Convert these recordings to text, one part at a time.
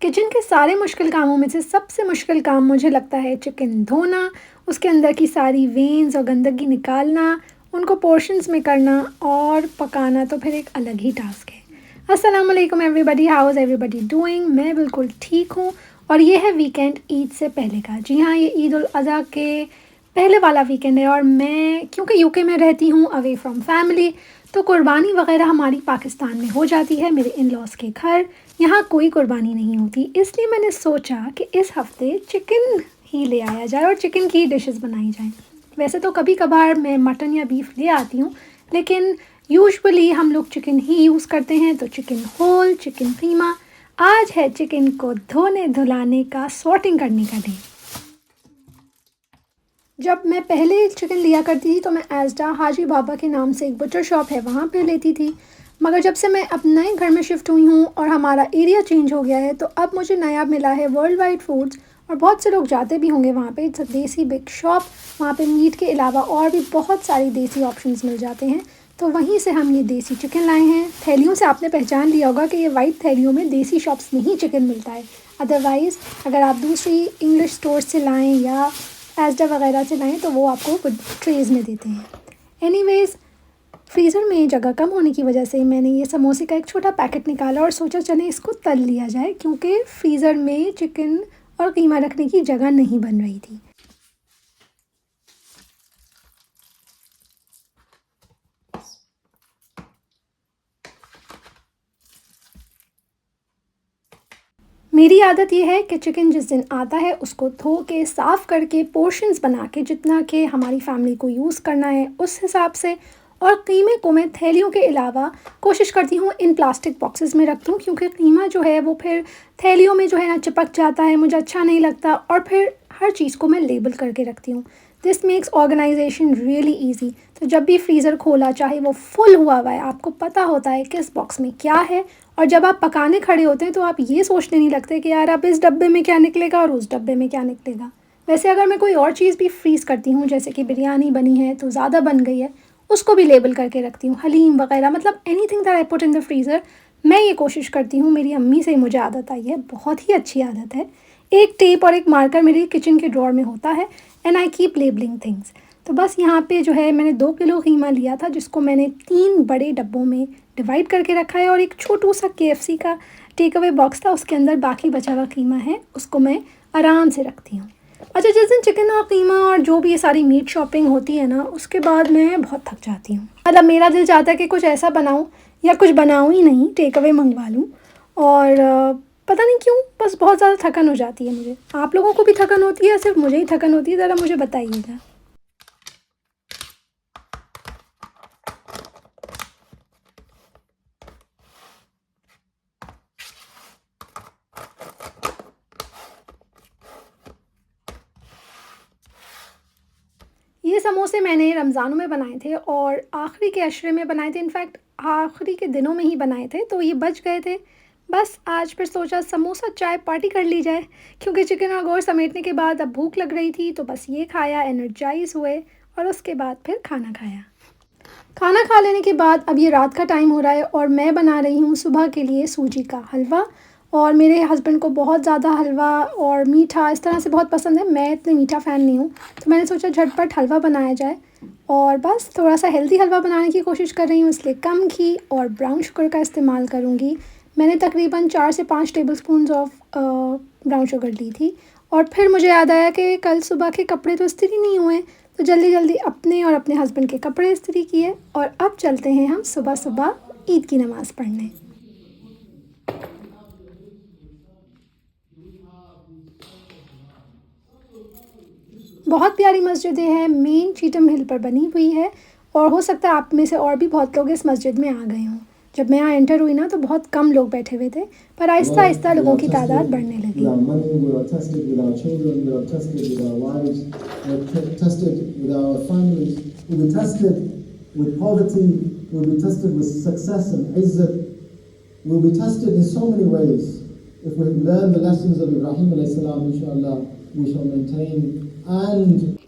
Kitchen के सारे मुश्किल कामों में से सबसे मुश्किल काम मुझे लगता है चिकन धोना, उसके अंदर की सारी वेन्स और गंदगी निकालना, उनको पोर्शंस में करना और पकाना तो फिर एक अलग ही टास्क है। अस्सलाम वालेकुम everybody, how is everybody doing. मैं बिल्कुल ठीक हूँ और ये है वीकेंड ईद से पहले का। जी हाँ, ये ईद उल अज़हा के पहले वाला वीकेंड है और मैं क्योंकि यूके में रहती हूँ अवे फ्रॉम फैमिली, तो कुर्बानी वगैरह हमारी पाकिस्तान में हो जाती है मेरे इन लॉज़ के घर। यहाँ कोई कुर्बानी नहीं होती, इसलिए मैंने सोचा कि इस हफ़्ते चिकन ही ले आया जाए और चिकन की डिशेस बनाई जाएं। वैसे तो कभी कभार मैं मटन या बीफ ले आती हूँ, लेकिन यूजुअली हम लोग चिकन ही यूज़ करते हैं। तो चिकन होल, चिकन कीमा। आज है चिकन को धोने धुलाने का, सॉर्टिंग करने का डे। जब मैं पहले चिकन लिया करती थी तो मैं एज़डा हाजी बाबा के नाम से एक बटर शॉप है वहाँ पे लेती थी, मगर जब से मैं अब नए घर में शिफ्ट हुई हूँ और हमारा एरिया चेंज हो गया है तो अब मुझे नया मिला है वर्ल्ड वाइड फूड्स। और बहुत से लोग जाते भी होंगे वहाँ पे, इट्स अ देसी बिग शॉप। वहाँ पे मीट के अलावा और भी बहुत सारी देसी ऑप्शंस मिल जाते हैं। तो वहीं से हम ये देसी चिकन लाए हैं। थैलियों से आपने पहचान लिया होगा कि ये वाइट थैलियों में देसी शॉप्स में ही चिकन मिलता है। अदरवाइज़ अगर आप दूसरी इंग्लिश स्टोर से लाएँ या एज़डा वगैरह से लाएँ तो वो आपको ट्रेज़ में देते हैं। एनीवेज़, फ्रीज़र में जगह कम होने की वजह से मैंने ये समोसे का एक छोटा पैकेट निकाला और सोचा चलें इसको तल लिया जाए, क्योंकि फ्रीज़र में चिकन और कीमा रखने की जगह नहीं बन रही थी। मेरी आदत ये है कि चिकन जिस दिन आता है उसको धो के साफ़ करके पोर्शंस बना के, जितना कि हमारी फैमिली को यूज़ करना है उस हिसाब से। और कीमे को मैं थैलियों के अलावा कोशिश करती हूँ इन प्लास्टिक बॉक्सेस में रख दूँ, क्योंकि कीमा जो है वो फिर थैलियों में जो है ना चिपक जाता है, मुझे अच्छा नहीं लगता। और फिर हर चीज़ को मैं लेबल करके रखती हूँ। This makes organization really easy. तो जब भी फ्रीज़र खोला, चाहे वो फुल हुआ है, आपको पता होता है किस बॉक्स में क्या है। और जब आप पकाने खड़े होते हैं तो आप ये सोचने नहीं लगते कि यार अब इस डब्बे में क्या निकलेगा और उस डब्बे में क्या निकलेगा। वैसे अगर मैं कोई और चीज़ भी फ्रीज़ करती हूँ, जैसे कि बिरयानी बनी है तो ज़्यादा बन गई है, उसको भी लेबल करके रखती हूँ। हलीम वगैरह, मतलब anything that I put in the freezer, मैं ये कोशिश करती हूँ। मेरी अम्मी से मुझे आदत आई है, बहुत ही अच्छी आदत है। एक टेप और एक मार्कर मेरे किचन के ड्रॉर में होता है and I keep labelling things. तो बस यहाँ पे जो है मैंने 2 किलो कीमा लिया था, जिसको मैंने 3 बड़े डब्बों में डिवाइड करके रखा है। और एक छोटू सा KFC का टेक अवे बॉक्स था, उसके अंदर बाकी बचा हुआ कीमा है, उसको मैं आराम से रखती हूँ। अच्छा, जिस दिन चिकन और कीमा और जो भी ये सारी मीट शॉपिंग होती है ना, उसके बाद मैं बहुत थक जाती हूँ। मतलब मेरा दिल चाहता है कि कुछ ऐसा बनाऊँ या कुछ बनाऊँ ही नहीं, टेक अवे मंगवा लूँ। और पता नहीं क्यों बस बहुत ज़्यादा थकन हो जाती है मुझे। आप लोगों को भी थकन होती है या सिर्फ मुझे ही थकन होती है? ज़रा मुझे बताइएगा। ये समोसे मैंने रमज़ानों में बनाए थे और आखिरी के अशरे में बनाए थे, इनफैक्ट आखिरी के दिनों में ही बनाए थे, तो ये बच गए थे। बस आज फिर सोचा समोसा चाय पार्टी कर ली जाए, क्योंकि चिकन और गोश्त समेटने के बाद अब भूख लग रही थी, तो बस ये खाया, एनर्जाइज़ हुए और उसके बाद फिर खाना खाया। खाना खा लेने के बाद अब ये रात का टाइम हो रहा है और मैं बना रही हूँ सुबह के लिए सूजी का हलवा। और मेरे हस्बैंड को बहुत ज़्यादा हलवा और मीठा इस तरह से बहुत पसंद है, मैं इतने मीठा फ़ैन नहीं हूँ, तो मैंने सोचा झटपट हलवा बनाया जाए। और बस थोड़ा सा हेल्दी हलवा बनाने की कोशिश कर रही हूँ, इसलिए कम घी और ब्राउन शुगर का इस्तेमाल करूँगी। मैंने तकरीबन 4 से 5 टेबलस्पून ऑफ ब्राउन शुगर ली थी। और फिर मुझे याद आया कि कल सुबह के कपड़े तो इस्त्री नहीं हुए, तो जल्दी जल्दी अपने और अपने हस्बैंड के कपड़े इस्त्री किए और अब चलते हैं हम सुबह सुबह ईद की नमाज़ पढ़ने। बहुत प्यारी मस्जिदें हैं, मेन चीटम हिल पर बनी हुई है और हो सकता है आप में से और भी बहुत लोग इस मस्जिद में आ गए हों। जब मैं यहाँ एंटर हुई ना तो बहुत कम लोग बैठे हुए थे, पर आहिस्ता आहिस्ता लोगों की तादाद बढ़ने लगी। We'll be tested in so many ways. If we learn the lessons of Ibrahim alayhi salam, inshallah, we shall maintain and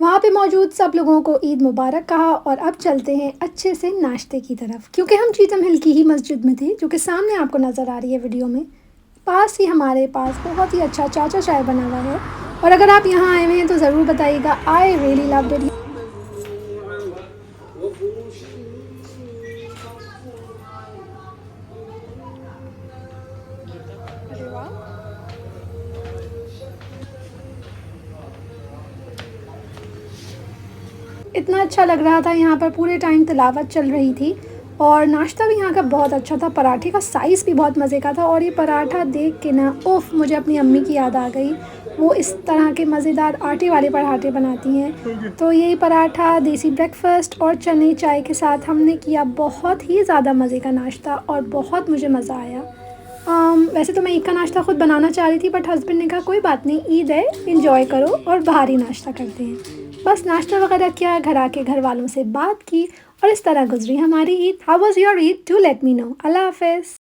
वहाँ पे मौजूद सब लोगों को ईद मुबारक कहा और अब चलते हैं अच्छे से नाश्ते की तरफ, क्योंकि हम चीतम हिल की ही मस्जिद में थे, जो कि सामने आपको नज़र आ रही है वीडियो में। पास ही हमारे पास बहुत ही अच्छा चाचा चाय बना हुआ है, और अगर आप यहाँ आए हुए हैं तो ज़रूर बताइएगा। I really loved it. अरे वाह! इतना अच्छा लग रहा था, यहाँ पर पूरे टाइम तिलावत चल रही थी, और नाश्ता भी यहाँ का बहुत अच्छा था। पराठे का साइज़ भी बहुत मज़े का था, और ये पराठा देख के ना उफ़, मुझे अपनी अम्मी की याद आ गई। वो इस तरह के मज़ेदार आटे वाले पराठे बनाती हैं। तो यही पराठा, देसी ब्रेकफ़ास्ट और चने चाय के साथ हमने किया बहुत ही ज़्यादा मज़े का नाश्ता, और बहुत मुझे मज़ा आया। वैसे तो मैं ईद का नाश्ता ख़ुद बनाना चाह रही थी, बट हस्बैंड ने कहा कोई बात नहीं, ईद है, एंजॉय करो और बाहर ही नाश्ता करते हैं। बस नाश्ता वगैरह किया, घर आके घर वालों से बात की, और इस तरह गुजरी हमारी Eid. How was your Eid? Do let me know. Allah हाफ़िज़।